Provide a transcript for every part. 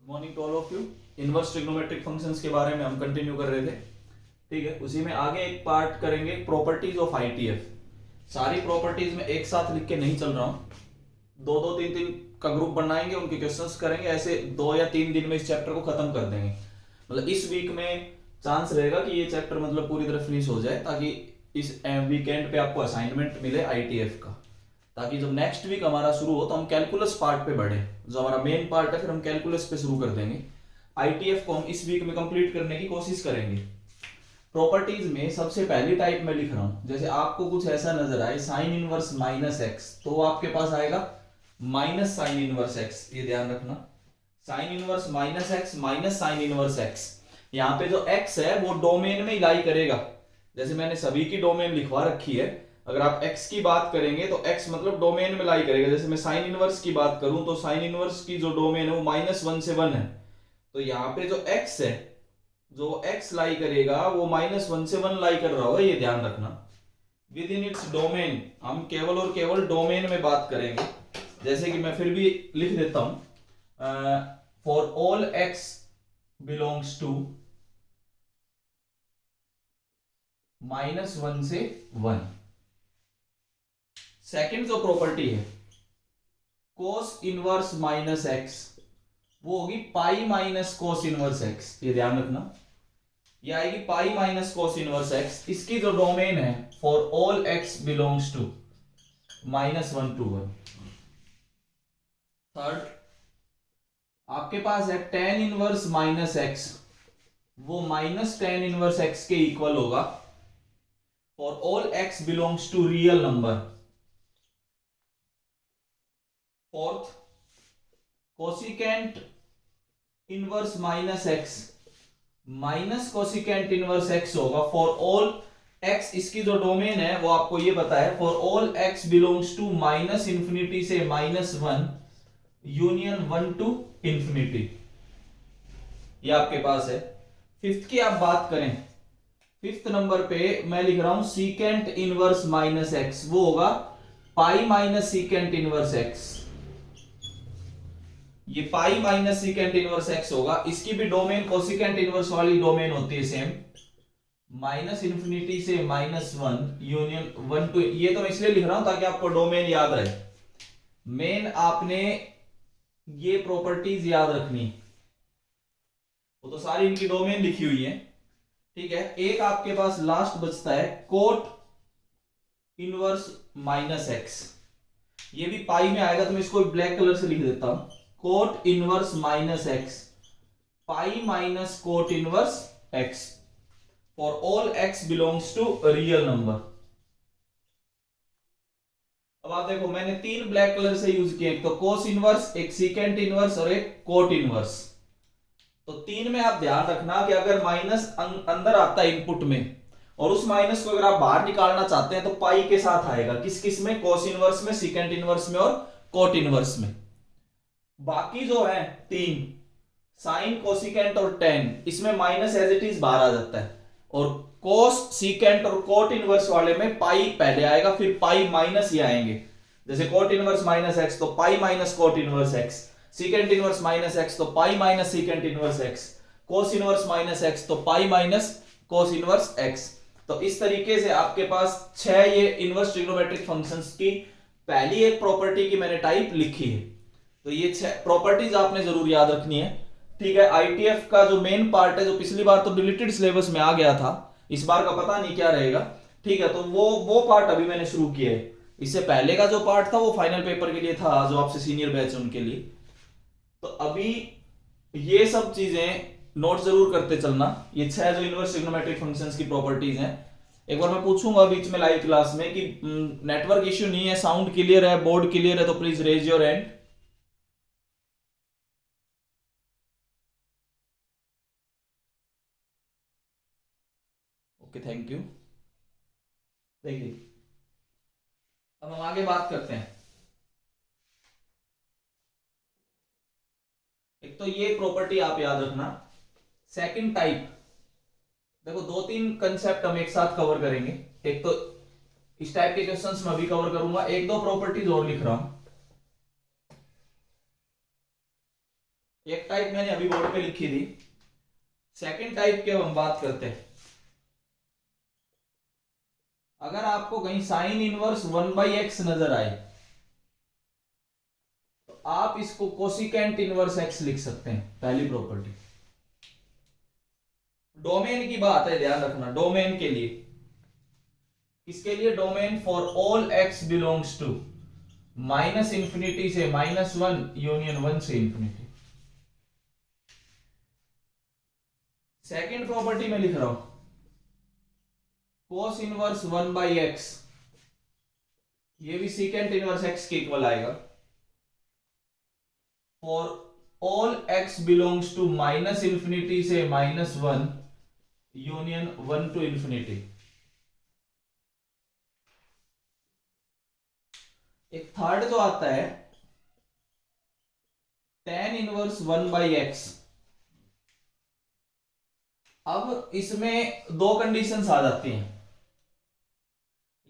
Morning to all of you. Inverse trigonometric functions के बारे में हम कंटिन्यू कर रहे थे। ठीक है, उसी में आगे एक पार्ट करेंगे प्रॉपर्टीज ऑफ आईटीएफ। सारी प्रॉपर्टीज में एक साथ लिख के नहीं चल रहा हूँ, दो दो तीन तीन का ग्रुप बनाएंगे, उनके क्वेश्चंस करेंगे, ऐसे 2 या 3 दिन में इस चैप्टर को खत्म कर देंगे। मतलब इस वीक में चांस रहेगा कि ये चैप्टर मतलब पूरी तरह फिनिश हो जाए, ताकि इस वीकेंड पे आपको असाइनमेंट मिले आईटीएफ का, ताकि जब नेक्स्ट वीक हमारा शुरू हो तो हम कैलकुलस पार्ट पे बढ़े। जो हमारा मेन पार्ट है फिर हम कैलकुलस पे शुरू कर देंगे। आईटीएफ को हम इस वीक में कंप्लीट करने की कोशिश करेंगे। प्रॉपर्टीज में सबसे पहली टाइप में लिख रहा हूं, जैसे आपको कुछ ऐसा नजर आए साइन इनवर्स माइनस एक्स, तो आपके पास आएगा माइनस साइन इनवर्स एक्स, ये ध्यान रखना। Sine inverse minus x minus sine inverse x, यहाँ पे जो एक्स है वो डोमेन में लाई करेगा। जैसे मैंने सभी की डोमेन लिखवा रखी है, अगर आप x की बात करेंगे तो x मतलब डोमेन में लाई करेगा। जैसे मैं साइन इनवर्स की बात करूं तो साइन इनवर्स की जो डोमेन है वो -1 से 1 है, तो यहाँ पे जो x है, जो x लाई करेगा वो -1 से 1 लाई कर रहा होगा, ये ध्यान रखना। विद इन इट्स डोमेन, हम केवल और केवल डोमेन में बात करेंगे। जैसे कि मैं फिर भी लिख देता हूं, for all x belongs to -1 से 1। सेकंड जो प्रॉपर्टी है कोस इनवर्स माइनस एक्स, वो होगी pi minus cos inverse x, ये ध्यान रखना। ये आएगी pi minus cos inverse x. इसकी जो डोमेन है for all x belongs to -1 to 1। Third आपके पास है टेन इनवर्स माइनस एक्स, वो माइनस टेन इनवर्स एक्स के इक्वल होगा for all x belongs to real number. Fourth cosecant inverse minus x minus cosecant inverse x होगा for all x. इसकी जो domain है वो आपको ये पता है, for all x belongs to -∞ से -1 यूनियन 1 to ∞। ये आपके पास है। फिफ्थ की आप बात करें, फिफ्थ नंबर पे मैं लिख रहा हूं सीकेंट इनवर्स माइनस एक्स, वो होगा pi minus secant inverse x. ये pi minus secant inverse x होगा। इसकी भी डोमेन कोसिकेंट इनवर्स वाली डोमेन होती है सेम, -∞ से -1 यूनियन 1 to। ये तो मैं इसलिए लिख रहा हूं ताकि आपको डोमेन याद रहे। मेन आपने ये प्रॉपर्टीज याद रखनी, वो तो सारी इनकी डोमेन लिखी हुई है। ठीक है, एक आपके पास लास्ट बचता है कोट इनवर्स माइनस एक्स, ये भी पाई में आएगा, तो मैं इसको ब्लैक कलर से लिख देता हूं, cot inverse minus x pi minus cot inverse x for all x belongs to real number. अब आप देखो मैंने 3 ब्लैक कलर से यूज किए, एक तो कोस इनवर्स, एक सीकेंट इनवर्स और एक कोट इनवर्स। तो 3 में आप ध्यान रखना कि अगर माइनस अंदर आता है इनपुट में, और उस माइनस को अगर आप बाहर निकालना चाहते हैं तो पाई के साथ आएगा। किस किस में? कोस इनवर्स में, सीकेंट इनवर्स में और कोट इनवर्स में। बाकी जो है 3 साइन, कोसिकेंट और टेन, इसमें माइनस एज इट इज बाहर आ जाता है, और कोस, सीकेंट और कोट इनवर्स वाले में पाई पहले आएगा, फिर पाई माइनस ये आएंगे। जैसे कोट इनवर्स माइनस एक्स तो pi minus cot inverse x, secant inverse minus x तो pi minus secant inverse x, cos inverse minus x तो pi minus cos inverse x. तो इस तरीके से आपके पास 6 ये इनवर्स ट्रिग्नोमेट्रिक फंक्शंस की पहली एक प्रॉपर्टी की मैंने टाइप लिखी है। तो ये 6 प्रॉपर्टीज आपने जरूर याद रखनी है। ठीक है, आईटीएफ का जो मेन पार्ट है, जो पिछली बार तो डिलीटेड सिलेबस में आ गया था, इस बार का पता नहीं क्या रहेगा। ठीक है, तो वो पार्ट अभी मैंने शुरू किया है। इससे पहले का जो पार्ट था वो फाइनल पेपर के लिए था, जो आपसे सीनियर बैच उनके लिए। तो अभी ये सब चीजें नोट जरूर करते चलना। ये 6 जो इनवर्स ट्रिग्नोमेट्रिक फंक्शंस की प्रॉपर्टीज हैं, एक बार मैं पूछूंगा बीच में लाइव क्लास में कि नेटवर्क इश्यू नहीं है, साउंड क्लियर है, बोर्ड क्लियर है, तो please raise your hand. Okay, thank you. देखिए अब हम आगे बात करते हैं। एक तो ये प्रॉपर्टी आप याद रखना। सेकंड टाइप, देखो 2-3 कंसेप्ट हम एक साथ कवर करेंगे। एक तो इस टाइप के क्वेश्चंस में अभी कवर करूंगा, 1-2 प्रॉपर्टीज और लिख रहा हूं। एक टाइप मैंने अभी बोर्ड पे लिखी थी, सेकंड टाइप के हम बात करते हैं। अगर आपको कहीं साइन इनवर्स 1/x नजर आए तो आप इसको कोसिकेंट इनवर्स x लिख सकते हैं, पहली प्रॉपर्टी। डोमेन की बात है, ध्यान रखना, डोमेन के लिए, किसके लिए? Domain for all x belongs to minus infinity से -1 यूनियन 1 से इंफिनिटी। सेकेंड प्रॉपर्टी में लिख रहा हूं, कोस इनवर्स 1/x, ये भी सीकेंट इनवर्स x के इक्वल आएगा, for all x belongs to minus infinity से -1 यूनियन 1 टू इंफिनिटी। एक थर्ड जो आता है tan इनवर्स 1/x। अब इसमें दो कंडीशंस आ जाती हैं।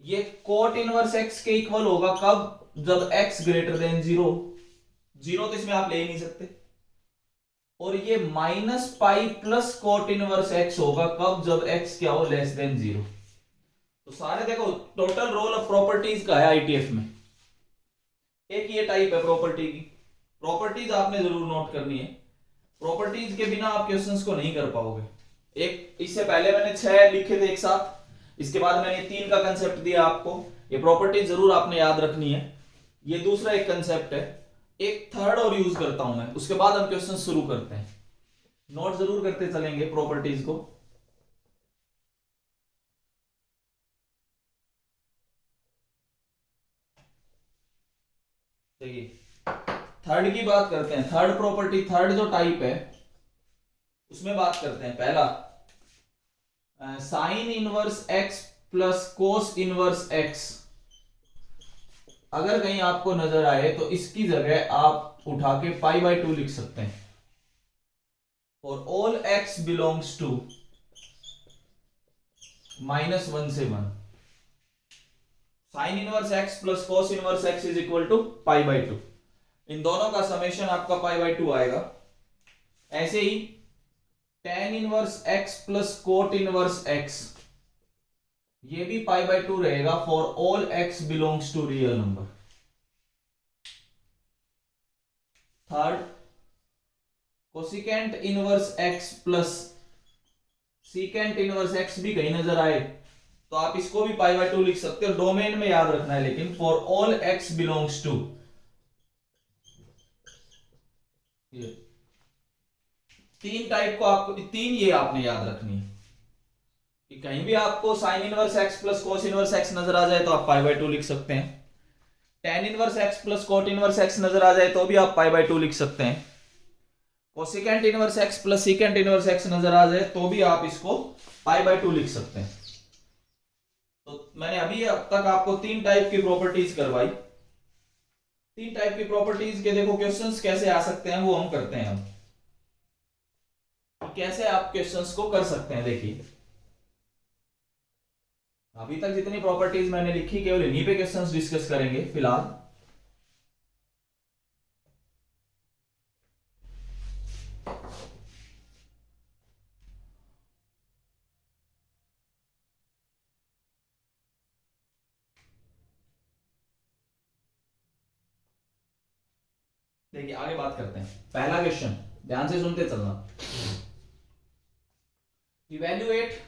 ये कोट इनवर्स x के इक्वल होगा कब? जब x ग्रेटर देन 0। 0 तो इसमें आप ले ही नहीं सकते। और ये -pi plus cot inverse x होगा कब? जब x क्या हो? Less than 0। तो सारे देखो, टोटल रोल ऑफ प्रॉपर्टीज का है आईटीएफ में। एक ये टाइप है प्रॉपर्टी की। प्रॉपर्टीज आपने जरूर नोट करनी है, प्रॉपर्टीज के बिना आप क्वेश्चंस को नहीं कर पाओगे। एक इससे पहले मैंने 6 लिखे थे एक साथ, इसके बाद मैंने 3 का कंसेप्ट दिया आपको। ये प्रॉपर्टीज जरूर आपने याद रखनी है। ये दूसरा एक कंसेप्ट है, एक थर्ड और यूज करता हूं मैं, उसके बाद हम क्वेश्चन शुरू करते हैं। नोट जरूर करते चलेंगे प्रॉपर्टीज को। थर्ड की बात करते हैं। थर्ड प्रॉपर्टी, थर्ड जो टाइप है उसमें बात करते हैं। पहला, sign inverse x plus cos inverse x अगर कहीं आपको नजर आए तो इसकी जगह आप उठा के π/2 लिख सकते हैं। और ऑल x बिलोंग्स टू -1 से 1, sine inverse x plus cos inverse x is equal to π/2। इन दोनों का समेशन आपका π/2 आएगा। ऐसे ही tan inverse x plus cot inverse x, ये भी π/2 रहेगा for all x belongs to real number. Third, cosecant inverse x plus secant inverse x भी कहीं नजर आए तो आप इसको भी π/2 लिख सकते हो। डोमेन में याद रखना है लेकिन, for all x belongs to, तीन टाइप को आपको, तीन ये आपने याद रखनी है कि कहीं भी आपको sign inverse x plus cos inverse x नजर आ जाए तो आप π/2 लिख सकते हैं। tan inverse x plus cot inverse x नजर आ जाए तो भी आप π/2 लिख सकते हैं। Cosecant inverse x plus secant inverse x नजर आ जाए तो भी आप इसको π/2 लिख सकते हैं। तो मैंने अभी अब तक आपको 3 टाइप की प्रॉपर्टीज करवाई। 3 टाइप की प्रॉपर्टीज के देखो क्वेश्चंस कैसे आ सकते हैं, वो हम करते हैं। हम कैसे आप क्वेश्चंस को कर सकते हैं, देखिए अभी तक जितनी प्रॉपर्टीज मैंने लिखी केवल इन्हीं पे क्वेश्चंस डिस्कस करेंगे फिलहाल। देखिए आगे बात करते हैं। पहला क्वेश्चन ध्यान से सुनते चलना। Evaluate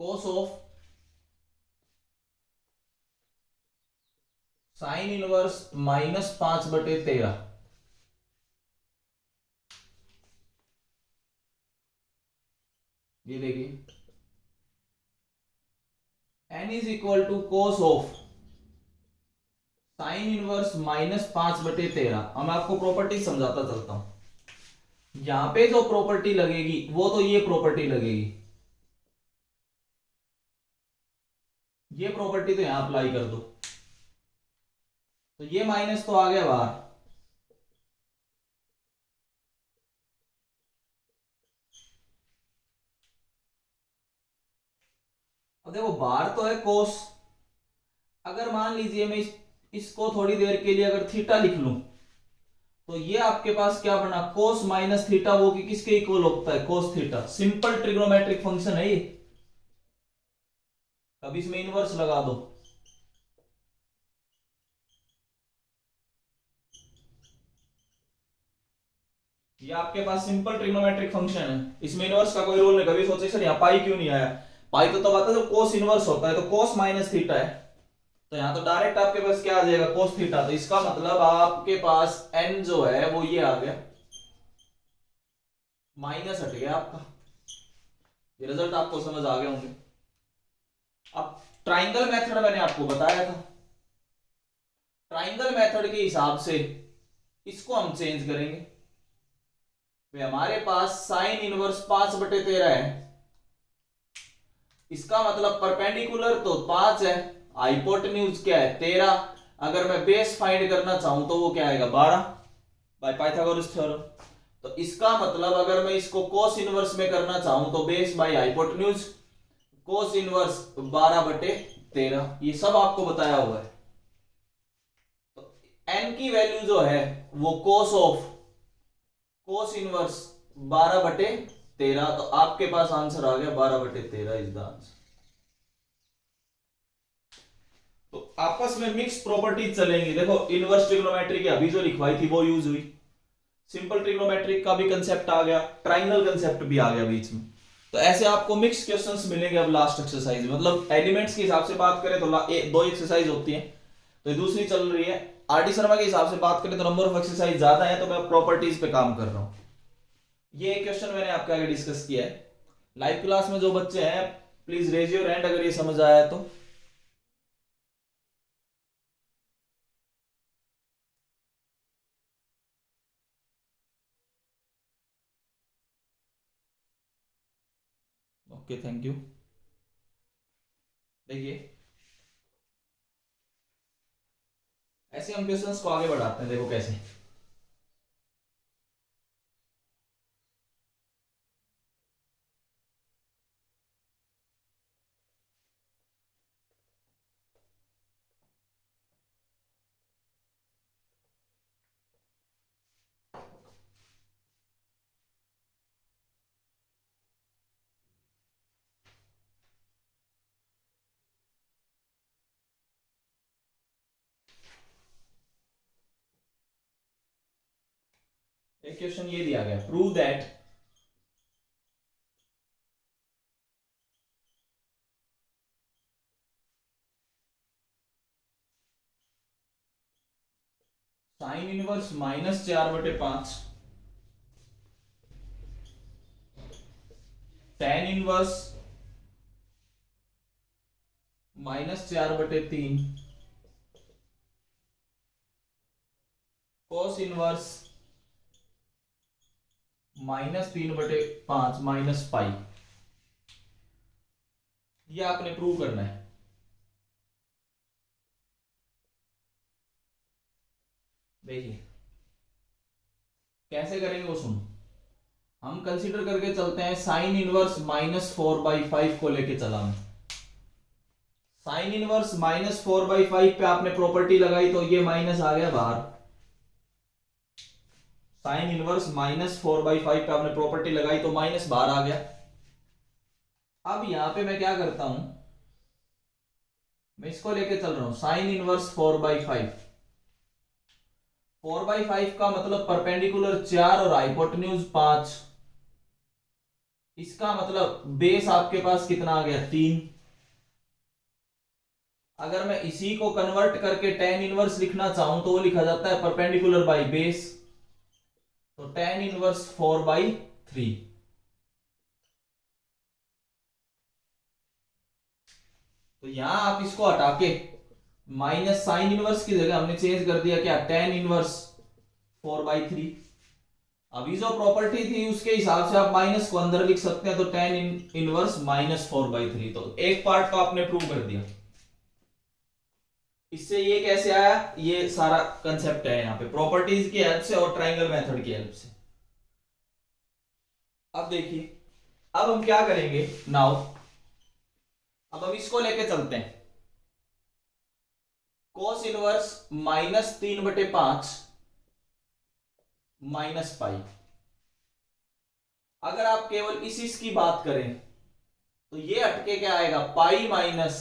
cos of sine inverse -5/13। ये देखिए, n is equal to cos of sine inverse -5/13। अब मैं आपको प्रॉपर्टी समझाता चलता हूं। यहां पे जो प्रॉपर्टी लगेगी वो तो ये प्रॉपर्टी लगेगी, ये प्रॉपर्टी तो यहां अप्लाई कर दो, तो ये माइनस तो आ गया बाहर। अब देखो बाहर तो है कोस, अगर मान लीजिए मैं इसको थोड़ी देर के लिए अगर थीटा लिख लूं तो ये आपके पास क्या बना, कोस माइनस थीटा, वो कि किसके इक्वल होता है, cos theta. Simple trigonometric function है ये। अब इसमें इनवर्स लगा दो, ये आपके पास सिंपल ट्रिग्नोमेट्रिक फंक्शन है, इसमें इनवर्स का कोई रोल नहीं। कभी सोचे सर यहाँ पाई क्यों नहीं आया, पाई तो आता है जब कोस इनवर्स होता है, तो कोस माइनस थीटा है, तो यहाँ तो डायरेक्ट आपके पास क्या आ जाएगा, कोस थीटा। तो इसका मतलब आपके पास n जो है वो ये आ गया, माइनस हट गया आपका। ये रिजल्ट आपको समझ आ गए होंगे। अब ट्राइंगल मेथड मैंने आपको बताया था, ट्राइंगल मेथड के हिसाब से इसको हम चेंज करेंगे। हमारे पास साइन इनवर्स 5/13 है, इसका मतलब परपेंडिकुलर तो 5 है, हाइपोटेन्यूज क्या है 13। अगर मैं बेस फाइंड करना चाहूं तो वो क्या आएगा 12 बाय पाइथागोरस थ्योरम। तो इसका मतलब अगर मैं इसको कोस इनवर्स में करना चाहूं तो base by hypotenuse, cos inverse 12/13, ये सब आपको बताया हुआ है। तो n की वैल्यू जो है वो कोस ऑफ कोस इनवर्स 12/13, तो आपके पास आंसर आ गया 12/13 इज द आंसर। तो आपस में मिक्स प्रॉपर्टीज चलेंगी। देखो इनवर्स ट्रिग्नोमेट्री की अभी जो लिखवाई थी वो यूज हुई, सिंपल ट्रिग्नोमेट्रिक का भी कंसेप्ट आ गया, ट्राइंगल कंसेप्ट भी आ गया बीच में। तो ऐसे आपको मिक्स क्वेश्चंस मिलेंगे अब लास्ट एक्सरसाइज में। मतलब एलिमेंट्स के हिसाब से बात करें तो दो एक्सरसाइज होती है, तो दूसरी चल रही है। आर डी शर्मा के हिसाब से बात करें तो नंबर ऑफ एक्सरसाइज ज्यादा है, तो मैं प्रॉपर्टीज पे काम कर रहा हूं। ये क्वेश्चन मैंने आपके आगे डिस्कस किया है। लाइव क्लास में जो बच्चे हैं प्लीज रेज योर हैंड अगर ये समझ आया तो। Okay thank you. देखिए ऐसे हम क्वेश्चंस को आगे बढ़ाते हैं, देखो कैसे। एक क्वेश्चन ये दिया गया, prove that sine inverse -4/5, tan inverse -4/3, cos inverse -3/5 minus pi, ये आपने प्रूव करना है। देखिए कैसे करेंगे वो सुनो। हम कंसीडर करके चलते हैं साइन इनवर्स -4/5 को लेके चला मैं। साइन इनवर्स -4/5 पे आपने प्रॉपर्टी लगाई तो ये माइनस आ गया बाहर। साइन इनवर्स -4/5 पे आपने प्रॉपर्टी लगाई तो माइनस बाहर आ गया। अब यहां पे मैं क्या करता हूं, मैं इसको लेके चल रहा हूं साइन इनवर्स 4/5। 4/5 का मतलब परपेंडिकुलर 4 और हाइपोटेन्यूज 5, इसका मतलब बेस आपके पास कितना आ गया 3। अगर मैं इसी को कन्वर्ट करके टेन इनवर्स लिखना चाहूं तो वो लिखा जाता है परपेंडिकुलर बाय बेस, तो टेन इनवर्स 4/3। तो यहां आप इसको हटा के माइनस साइन इनवर्स की जगह हमने चेंज कर दिया क्या, टेन इनवर्स 4/3। अभी जो प्रॉपर्टी थी उसके हिसाब से आप माइनस को अंदर लिख सकते हैं, तो टेन इनवर्स -4/3। तो एक पार्ट तो आपने प्रूव कर दिया। इससे ये कैसे आया, ये सारा कंसेप्ट है यहाँ पे प्रॉपर्टीज की हेल्प से और ट्राइंगल मेथड की हेल्प से। अब देखिए अब हम क्या करेंगे नाउ, अब हम इसको लेके चलते हैं कोस इनवर्स -3/5 माइनस पाई। अगर आप केवल इस की बात करें तो ये हटके क्या आएगा, पाई माइनस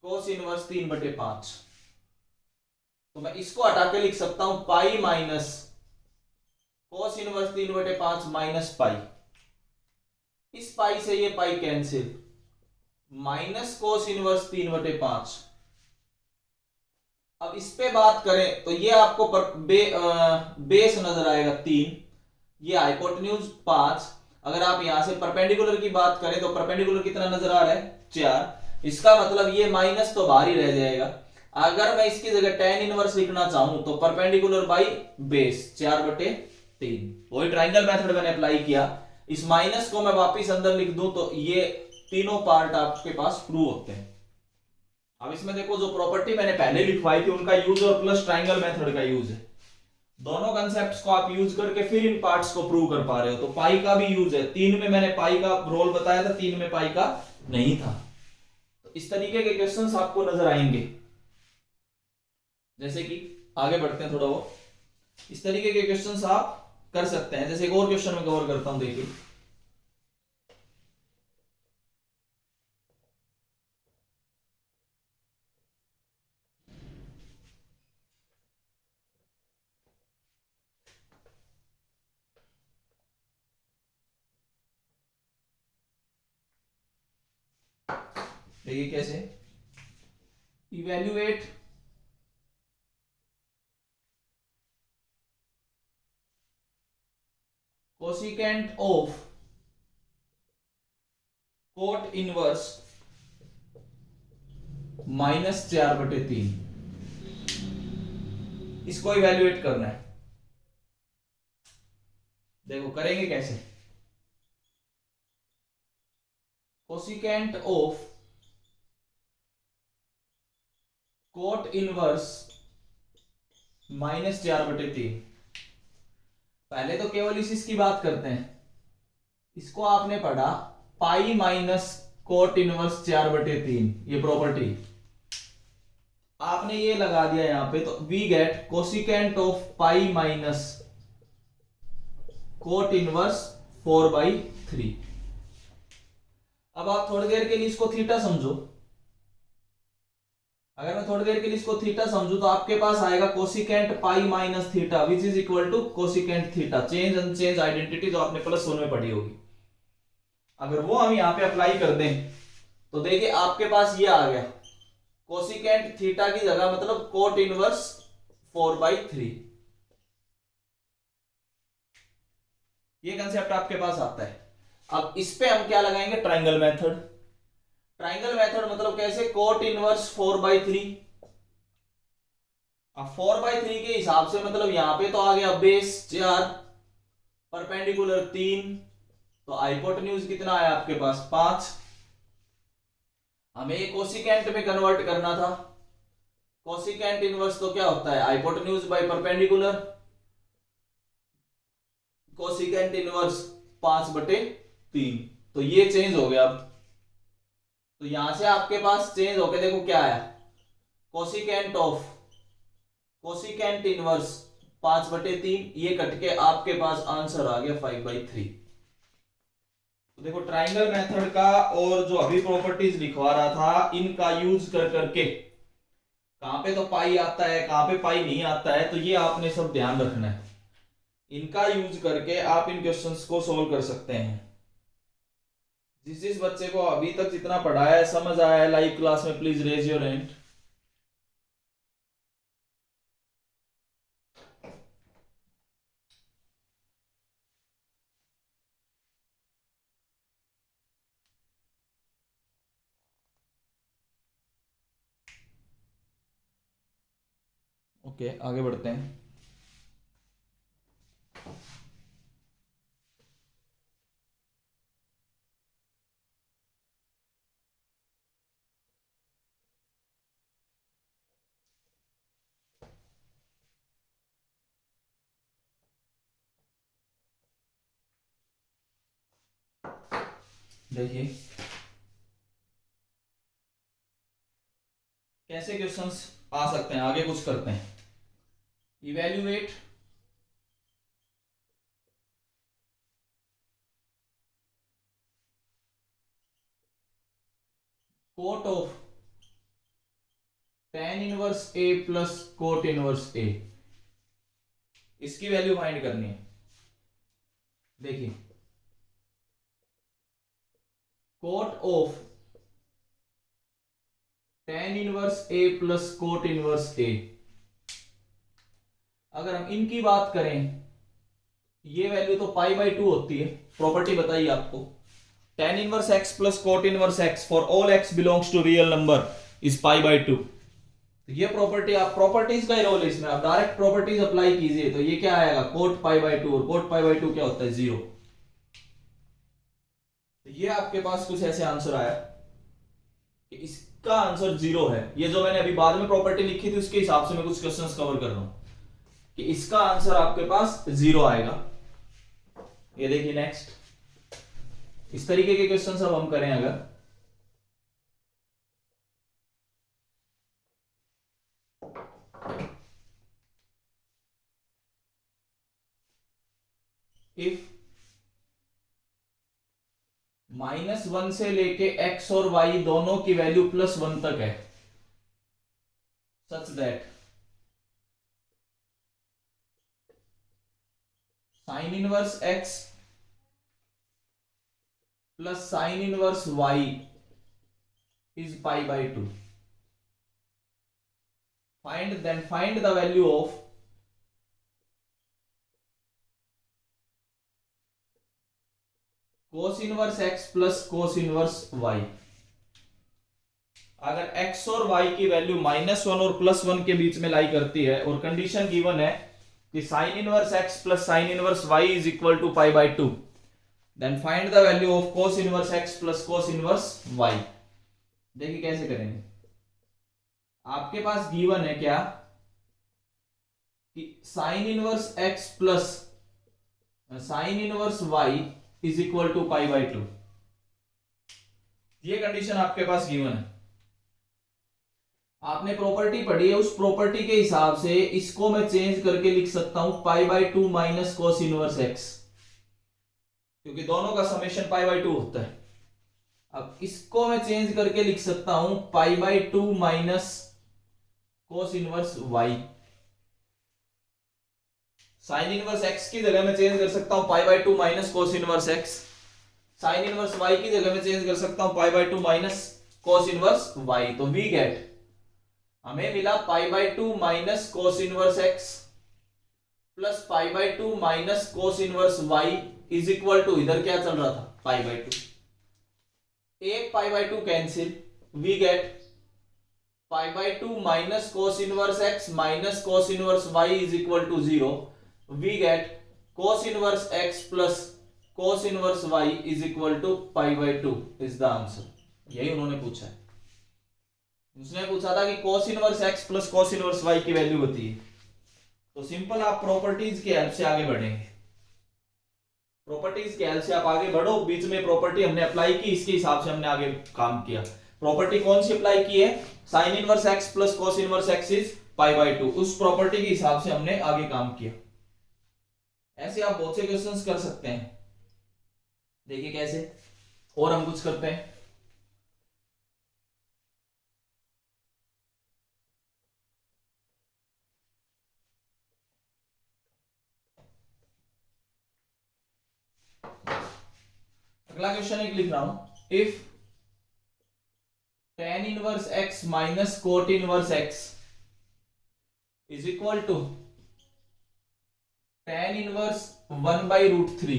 कोस इनवर्स 3/5। तो मैं इसको हटा के लिख सकता हूं पाई minus cos inverse 3/5 minus pi. इस पाई से ये pi cancel, minus cos inverse 3/5। अब इस पे बात करें तो ये आपको बेस नजर आएगा 3, ये हाइपोटेन्यूज 5। अगर आप यहां से परपेंडिकुलर की बात करें तो परपेंडिकुलर कितना नजर आ रहा है, 4। इसका मतलब ये माइनस तो बाहर ही रह जाएगा। अगर मैं इसकी जगह tan इनवर्स लिखना चाहूं तो परपेंडिकुलर बाई बेस 4/3। वही ट्राइंगल मेथड मैंने अप्लाई किया। इस माइनस को मैं वापिस अंदर लिख दूं तो ये तीनों पार्ट आपके पास प्रूव होते हैं। अब इसमें देखो जो प्रॉपर्टी मैंने पहले लिखवाई थी उनका यूज और प्लस ट्राइंगल मेथड का यूज है। दोनों कंसेप्ट्स को आप यूज करके फिर इन पार्ट्स को प्रूव कर पा रहे हो। तो पाई का भी यूज है, 3 में मैंने पाई का रोल बताया था, 3 में पाई का नहीं था। तो इस तरीके के क्वेश्चंस आपको नजर आएंगे। जैसे कि आगे बढ़ते हैं थोड़ा, वो इस तरीके के क्वेश्चंस आप कर सकते हैं। जैसे एक और क्वेश्चन में कवर करता हूं, देखिए देखिए कैसे evaluate cosecant of coat inverse -4/3। इसको इवेल्युएट करना है। देखो करेंगे कैसे, कोसिकेंट ऑफ कोट इनवर्स -4/3। पहले तो केवल इसकी बात करते हैं। इसको आपने पढ़ा पाई माइनस कोट इनवर्स 4/3, ये प्रॉपर्टी आपने ये लगा दिया यहां पे। तो we get cosecant of pi minus cot inverse 4/3। अब आप थोड़ी देर के लिए इसको थीटा समझो। अगर मैं थोड़ी देर के लिए इसको थीटा समझू तो आपके पास आएगा cosecant pi minus theta which is equal to cosecant theta, change unchange identity जो आपने +1 में पढ़ी होगी। अगर वो हम यहां पे अप्लाई कर दें तो देखिए आपके पास ये आ गया, कोसिकेंट थीटा की जगह मतलब कोट इनवर्स 4/3। ये कंसेप्ट आपके पास आता है। अब इस पे हम क्या लगाएंगे, ट्राइंगल मेथड। ट्राइंगल मेथड मतलब कैसे, कोट इनवर्स 4/3। अब 4/3 के हिसाब से मतलब यहां पे तो आ गया बेस 4, परपेंडिकुलर 3, तो हाइपोटेन्यूज कितना आया आपके पास 5। हमें कोसिकेंट में कन्वर्ट करना था। कोसिकेंट इनवर्स तो क्या होता है, hypotenuse by perpendicular. Cosecant inverse 5/3, तो ये चेंज हो गया। अब तो यहां से आपके पास चेंज होके देखो क्या आया, कोसिकेंट ऑफ कोसिकेंट इनवर्स 5/3, ये कट के आपके पास आंसर आ गया 5/3। तो देखो ट्राइंगल मेथड का और जो अभी प्रॉपर्टीज लिखवा रहा था इनका यूज कर करके कहां पे तो पाई आता है, कहां पे पाई नहीं आता है, तो ये आपने सब ध्यान रखना है। इनका यूज करके आप इन क्वेश्चंस को सोल्व कर सकते हैं। जिस जिस बच्चे को अभी तक जितना पढ़ाया है समझ आया है लाइव क्लास में, please raise your hand. Okay आगे बढ़ते हैं। देखिए कैसे क्वेश्चंस आ सकते हैं, आगे कुछ करते हैं। Evaluate cot of tan inverse A plus cot inverse A, इसकी वैल्यू फाइंड करनी है। देखिए cot of tan inverse A plus cot inverse A, अगर हम इनकी बात करें, ये वैल्यू तो पाई बाई 2 होती है। प्रॉपर्टी बताइए आपको, tan inverse x plus cot inverse x for all x belongs to real number is pi by 2। तो ये प्रॉपर्टी, आप प्रॉपर्टीज का ही रोल है इसमें, आप डायरेक्ट प्रॉपर्टीज अप्लाई कीजिए तो ये क्या आएगा, कोट पाई बाई 2, और कोट पाई बाई 2 क्या होता है, 0। तो ये आपके पास कुछ ऐसे आंसर आया कि इसका आंसर 0 है। ये जो मैंने अभी बाद में प्रॉपर्टी लिखी थी उसके हिसाब से मैं कुछ क्वेश्चंस कवर कर रहा हूं कि इसका आंसर आपके पास 0 आएगा। ये देखिए नेक्स्ट, इस तरीके के क्वेश्चंस अब हम करें, अगर इफ -1 से लेके x और y दोनों की वैल्यू +1 तक है, such that sine inverse x plus sine inverse y is pi by 2। Find the value of cos inverse x plus cos inverse y। अगर x और y की वैल्यू -1 और +1 के बीच में लाई करती है और कंडीशन गिवन है कि sine inverse x plus sine inverse y is equal to pi by 2, then find the value of cos inverse x plus cos inverse y। देखिए कैसे करेंगे, आपके पास गिवन है क्या कि sine inverse x plus sine inverse y is equal to pi by 2। ये condition आपके पास given है, आपने प्रॉपर्टी पढ़ी है, उस प्रॉपर्टी के हिसाब से इसको मैं चेंज करके लिख सकता हूं pi by 2 minus cos inverse x, क्योंकि दोनों का समेशन पाई बाई 2 होता है। अब इसको मैं चेंज करके लिख सकता हूं pi by 2 minus cos inverse y। Sine inverse x की जगह मैं चेंज कर सकता हूं pi by 2 minus cos inverse x, sine inverse y की जगह मैं चेंज कर सकता हूं pi by 2 minus cos inverse y। तो वी गेट, हमें मिला pi by 2 minus cos inverse x plus pi by 2 minus cos inverse y is equal to, इधर क्या चल रहा था, पाई बाई 2। एक pi by 2 cancel, we get pi by 2 minus cos inverse x minus cos inverse y is equal to 0। We get cos inverse x plus cos inverse y is equal to pi by 2 is the answer. यही उन्होंने पूछा है, उसने पूछा था कि cos inverse x plus cos inverse y की value होती है। तो सिंपल आप प्रॉपर्टीज के हेल्प से आगे बढ़ेंगे, प्रॉपर्टीज के हेल्प से आप आगे बढ़ो। बीच में प्रॉपर्टी हमने अप्लाई की, इसके हिसाब से हमने आगे काम किया। प्रॉपर्टी कौन सी अप्लाई की है, sign inverse x plus cos inverse x is pi by 2, उस प्रॉपर्टी के हिसाब से हमने आगे काम किया। ऐसे आप बहुत से क्वेश्चंस कर सकते हैं, देखिए कैसे। और हम कुछ करते हैं, अगला क्वेश्चन एक लिख रहा हूं, if tan inverse x minus cot inverse x is equal to tan inverse 1 by root 3,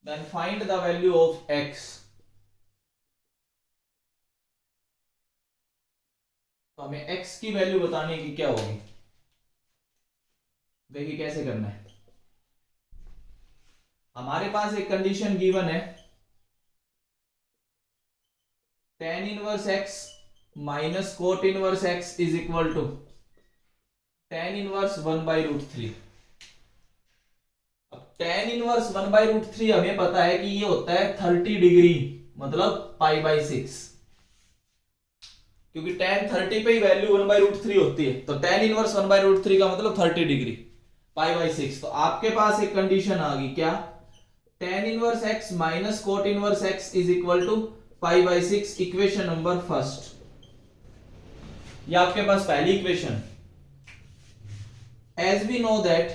then find the value of x। तो हमें x की वैल्यू बताने की क्या होगी, देखिए कैसे करना है। हमारे पास एक कंडीशन गिवन है, tan inverse x minus cot inverse x is equal to tan inverse 1 by root 3। अब tan इनवर्स 1 by root 3 हमें पता है कि ये होता है 30 डिग्री, मतलब पाई बाई 6, क्योंकि tan 30 पे ही वैल्यू 1/√3 होती है, तो tan इनवर्स 1/√3 का मतलब 30 डिग्री π/6। तो आपके पास एक कंडीशन आ गई क्या, tan inverse x minus cot inverse x is equal to π/6, equation number first. ये आपके पास पहली equation. As we know that,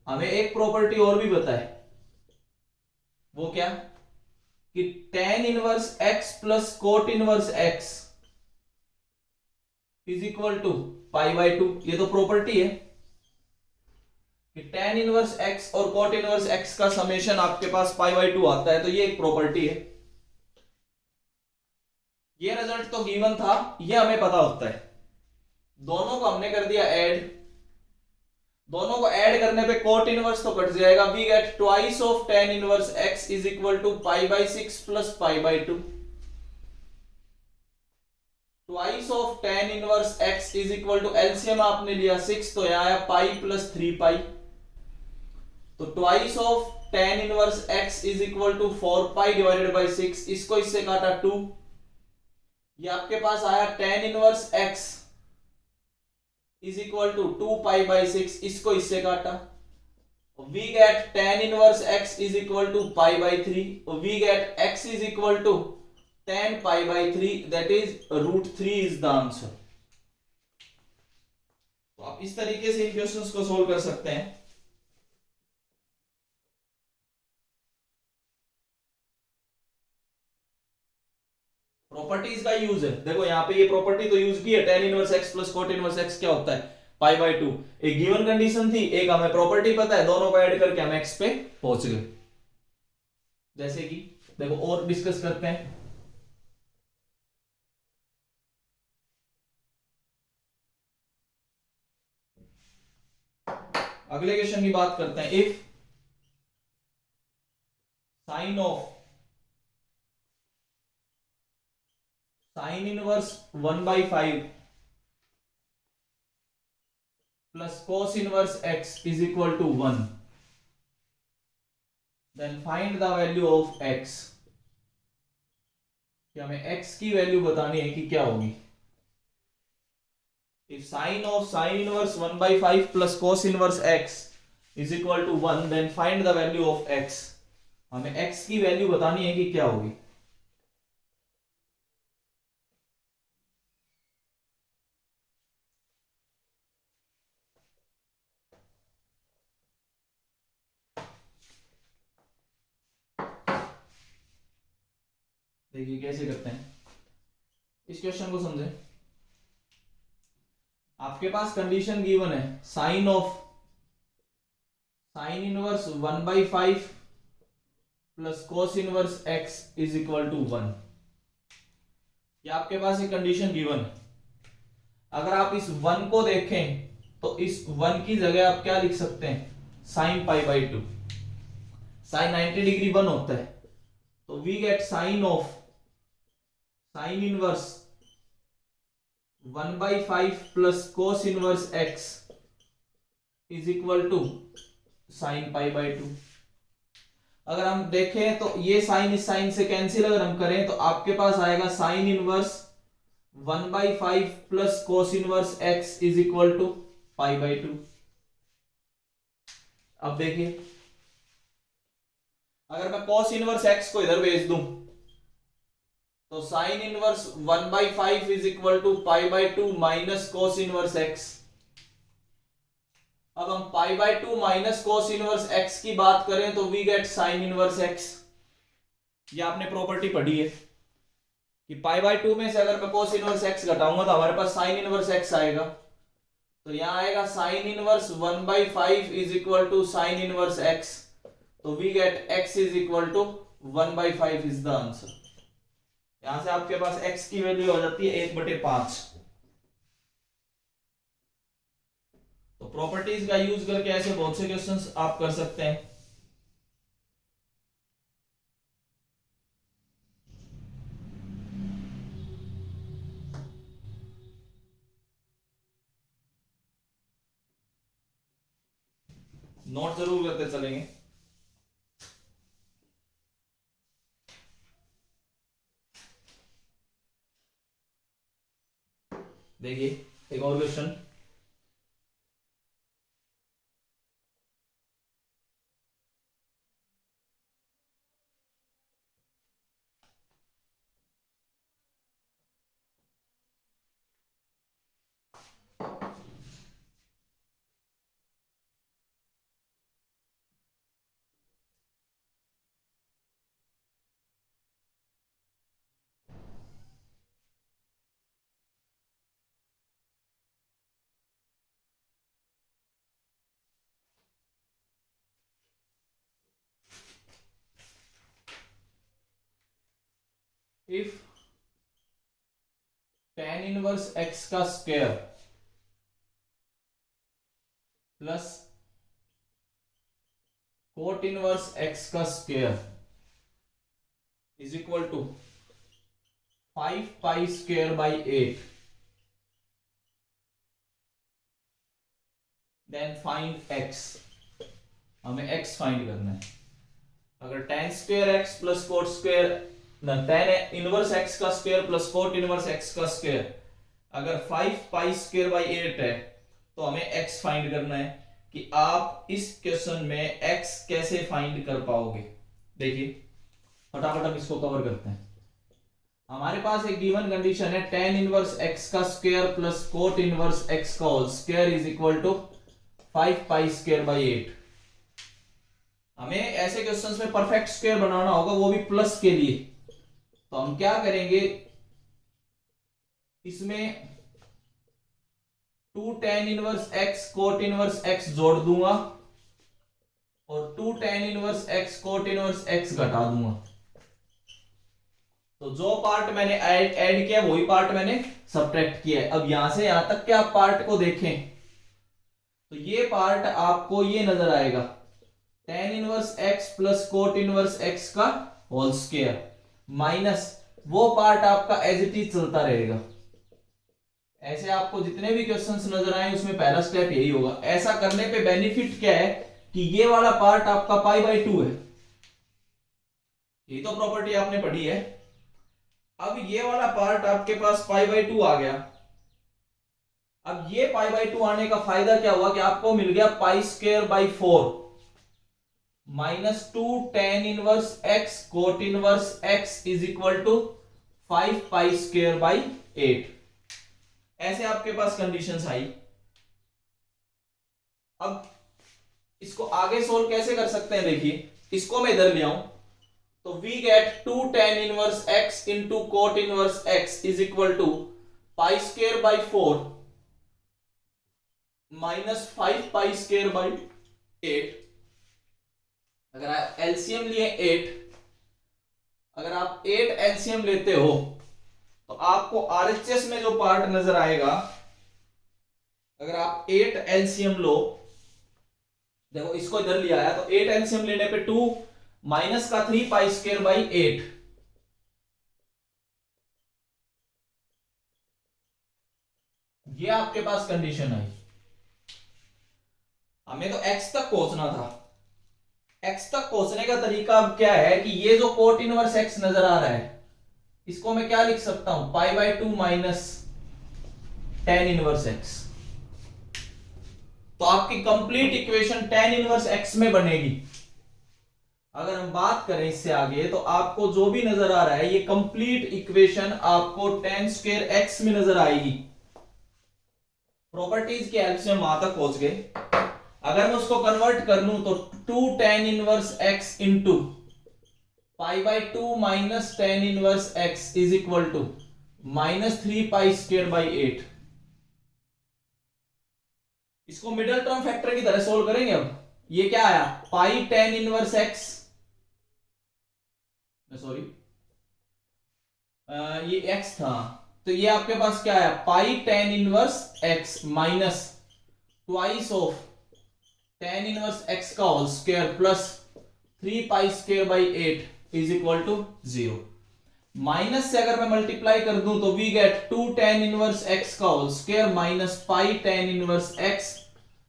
हमें एक प्रॉपर्टी और भी पता है, वो क्या कि tan inverse x plus cot inverse x is equal to π/2। ये तो प्रॉपर्टी है कि tan इनवर्स x और कोट इनवर्स x का समेशन आपके पास π/2 आता है, तो ये एक प्रॉपर्टी है। ये रिजल्ट तो गिवन था, ये हमें पता होता है। दोनों को हमने कर दिया ऐड, दोनों को ऐड करने पे कोट इनवर्स तो कट जाएगा, we get twice of tan inverse x is equal to π/6 plus π/2। Twice of tan inverse x is equal to, LCM आपने लिया 6, तो यहां आया पाई प्लस 3π। तो twice of tan inverse x is equal to 4π divided by 6, इसको इससे काटा 2। ये आपके पास आया tan inverse x is equal to 2π/6, इसको इससे काटा, we get tan inverse x is equal to π/3, we get x is equal to tan π/3, that is √3 is the answer. तो आप इस तरीके से इन क्वेश्चंस को सोल्व कर सकते हैं। प्रॉपर्टीज का यूज है, देखो यहां पे ये प्रॉपर्टी तो यूज की है, tan inverse x plus cot inverse x क्या होता है π/2। एक गिवन कंडीशन थी, एक हमें प्रॉपर्टी पता है, दोनों को ऐड करके हम x पे पहुंच गए। जैसे कि देखो और डिस्कस करते हैं। अगले क्वेश्चन की बात करते हैं। If sine of sine inverse 1/5 plus cos inverse x is equal to 1, then find the value of x। कि हमें x की वैल्यू बतानी है कि क्या होगी। If sine of sine inverse 1/5 plus cos inverse x is equal to 1, then find the value of x। हमें x की वैल्यू बतानी है कि क्या होगी। देखिए कैसे करते हैं, इस क्वेश्चन को समझें। आपके पास कंडीशन गिवन है, sine of sine inverse 1/5 plus cos inverse x is equal to 1। ये आपके पास एक कंडीशन गिवन है। अगर आप इस 1 को देखें तो इस 1 की जगह आप क्या लिख सकते हैं, साइन π/2। साइन 90 डिग्री 1 होता है, तो we get sine of sine inverse 1/5 plus cos inverse x is equal to sine π/2। अगर हम देखें तो ये साइन इस साइन से कैंसिल अगर हम करें तो आपके पास आएगा sine inverse 1/5 plus cos inverse x is equal to π/2। अब देखिए, अगर मैं cos इनवर्स x को इधर भेज दूं तो sine inverse 1/5 is equal to π/2 minus cos inverse x। अब हम π/2 माइनस cos इनवर्स x की बात करें तो we get sine inverse x। ये आपने प्रॉपर्टी पढ़ी है कि π/2 में से अगर मैं cos इनवर्स x घटाऊंगा तो हमारे पास साइन इनवर्स x आएगा। तो यहां आएगा sine inverse 1/5 is equal to sine inverse x, तो we get x is equal to 1/5 is the answer. यहां से आपके पास x की वैल्यू आ जाती है 1/5। तो प्रॉपर्टीज का यूज करके ऐसे बहुत से क्वेश्चंस आप कर सकते हैं। नोट जरूर करते चलेंगे। देखिए एक और question. If tan inverse x का square plus cot inverse x का square is equal to 5 pi square by 8, then find x। हमें x फाइंड करना है। अगर tan square x plus cot square tan inverse x का square plus cot inverse x का square अगर 5 pi square by 8 है तो हमें x फाइंड करना है कि आप इस क्वेश्चन में x कैसे फाइंड कर पाओगे। देखिए फटाफट हम इसको कवर करते हैं। हमारे पास एक गिवन कंडीशन है tan इनवर्स x का square plus cot inverse x का whole square is equal to 5 pi square by 8। हमें ऐसे क्वेश्चंस में परफेक्ट स्क्वायर बनाना होगा, वो भी प्लस के लिए। तो हम क्या करेंगे, इसमें 2 tan inverse x cot inverse x जोड़ दूंगा और 2 tan inverse x cot inverse x घटा दूंगा। तो जो पार्ट मैंने ऐड किया वही पार्ट मैंने सब्ट्रैक्ट किया है। अब यहां से यहां तक के आप पार्ट को देखें तो ये पार्ट आपको ये नजर आएगा tan inverse x plus cot inverse x का होल स्क्वायर माइनस वो पार्ट आपका एज इट इज चलता रहेगा। ऐसे आपको जितने भी क्वेश्चंस नजर आए उसमें पहला स्टेप यही होगा। ऐसा करने पे बेनिफिट क्या है कि ये वाला पार्ट आपका पाई बाई 2 है, ये तो प्रॉपर्टी आपने पढ़ी है। अब ये वाला पार्ट आपके पास पाई बाई 2 आ गया। अब ये पाई बाई 2 आने का फायदा क्या हुआ कि आपको मिल गया pi square by 4 minus 2 tan inverse x cot inverse x is equal to 5 pi square by 8। ऐसे आपके पास कंडीशंस आई। अब इसको आगे सोल्व कैसे कर सकते हैं, देखिए इसको मैं इधर ले आऊं तो we get 2 tan inverse x into cot inverse x is equal to pi square by 4 minus 5 pi square by 8। अगर आप एलसीएम लिए 8, अगर आप 8 एलसीएम लेते हो तो आपको आरएचएस में जो पार्ट नजर आएगा, अगर आप 8 एलसीएम लो, देखो इसको इधर लिया आया तो 8 एलसीएम लेने पे 2 माइनस का 3 पाई स्क्वायर बाई 8, ये आपके पास कंडीशन आई। हमें तो x तक पहुंचना था। x तक पहुंचने का तरीका अब क्या है कि ये जो कोट इनवर्स x नजर आ रहा है इसको मैं क्या लिख सकता हूं, pi by 2 minus tan inverse x। तो आपकी complete equation tan inverse x में बनेगी। अगर हम बात करें इससे आगे तो आपको जो भी नजर आ रहा है ये कंप्लीट इक्वेशन आपको tan स्क्वायर x में नजर आएगी। प्रॉपर्टीज की हेल्प से हम वहां तक पहुंच गए। अगर मैं उसको कन्वर्ट कर लूं तो 2 tan inverse x into pi by 2 minus tan inverse x is equal to minus 3 pi square by 8। इसको मिडिल टर्म फैक्टर की तरह सोल्व करेंगे। अब ये क्या आया, pi tan inverse x, sorry ये x था तो ये आपके पास क्या है, pi tan inverse x minus twice of tan inverse x का whole square plus 3 pi square by 8 is equal to 0। Minus से अगर मैं मल्टीप्लाई कर दूं तो we get 2 tan inverse x का whole square minus pi tan inverse x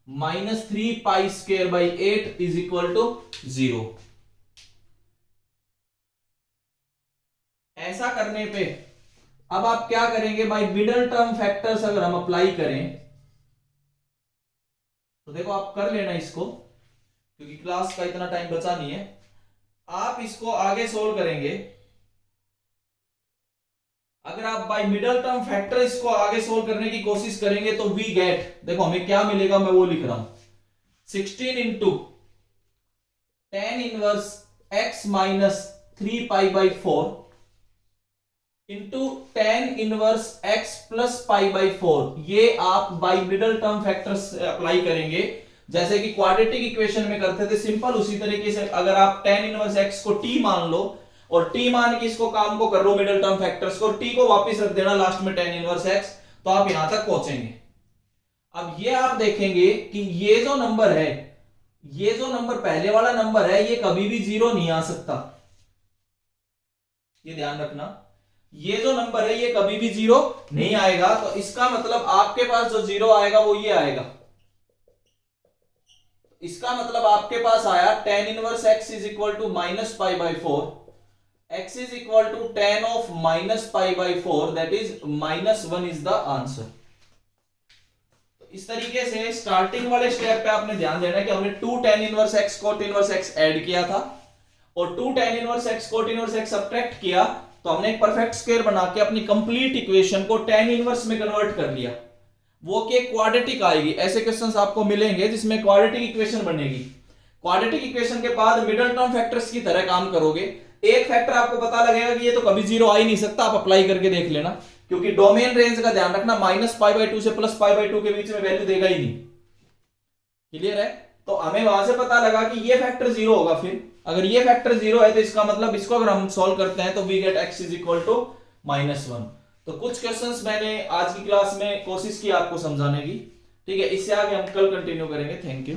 minus 3 pi square by 8 is equal to 0। ऐसा करने पे अब आप क्या करेंगे भाई, मिडल टर्म फैक्टर्स अगर हम अप्लाई करें तो देखो आप कर लेना इसको, क्योंकि क्लास का इतना टाइम बचा नहीं है। आप इसको आगे सोल्व करेंगे, अगर आप बाय मिडल टर्म फैक्टर इसको आगे सोल्व करने की कोशिश करेंगे तो वी गेट, देखो हमें क्या मिलेगा मैं वो लिख रहा हूं, 16 into tan inverse x minus 3 पाई/4 into tan inverse x plus पाई/4। ये आप by middle term factors apply करेंगे, जैसे कि क्वाड्रेटिक इक्वेशन में करते थे सिंपल उसी तरीके से। अगर आप टेन इनवर्स एक्स को टी मान लो और टी मान के इसको काम को कर लो मिडल टर्म फैक्टर्स को, टी को वापस रख देना लास्ट में टेन इनवर्स एक्स, तो आप यहां तक पहुंचेंगे। अब ये आप देखेंगे कि ये जो नंबर है, ये जो नंबर पहले वाला नंबर है, ये कभी भी जीरो नहीं आ सकता, ये ध्यान रखना। ये जो नंबर है ये कभी भी जीरो नहीं आएगा, तो इसका मतलब आपके पास जो जीरो आएगा वो ये आएगा। इसका मतलब आपके पास आया ten inverse x is equal to minus पाई/4, x is equal to tan of minus pi/4, that is -1 is the answer। तो इस तरीके से स्टार्टिंग वाले स्टेप पे आपने ध्यान देना है कि हमने 2 tan inverse x cot inverse x add किया था और 2 tan inverse x cot inverse x subtract किया, तो हमने एक परफेक्ट स्क्वायर बना के अपनी कंप्लीट इक्वेशन को tan इनवर्स में कन्वर्ट कर लिया। वो कि क्वाड्रेटिक आएगी, ऐसे क्वेश्चंस आपको मिलेंगे जिसमें क्वाड्रेटिक इक्वेशन बनेगी। क्वाड्रेटिक इक्वेशन के बाद मिडल टर्म फैक्टर्स की तरह काम करोगे, एक फैक्टर आपको पता लगेगा कि ये तो कभी जीरो आ ही नहीं सकता, आप अप्लाई करके देख लेना, क्योंकि डोमेन रेंज का ध्यान रखना, -π/2 से +π/2 के बीच में वैल्यू देगा ही नहीं। क्लियर है? तो हमें वहां से पता लगा कि ये फैक्टर जीरो होगा। फिर अगर ये फैक्टर जीरो है तो इसका मतलब इसको अगर हम सॉल्व करते हैं तो we get x is equal to -1। तो कुछ क्वेश्चंस मैंने आज की क्लास में कोशिश की आपको समझाने की, ठीक है। इससे आगे हम कल कंटिन्यू करेंगे। Thank you.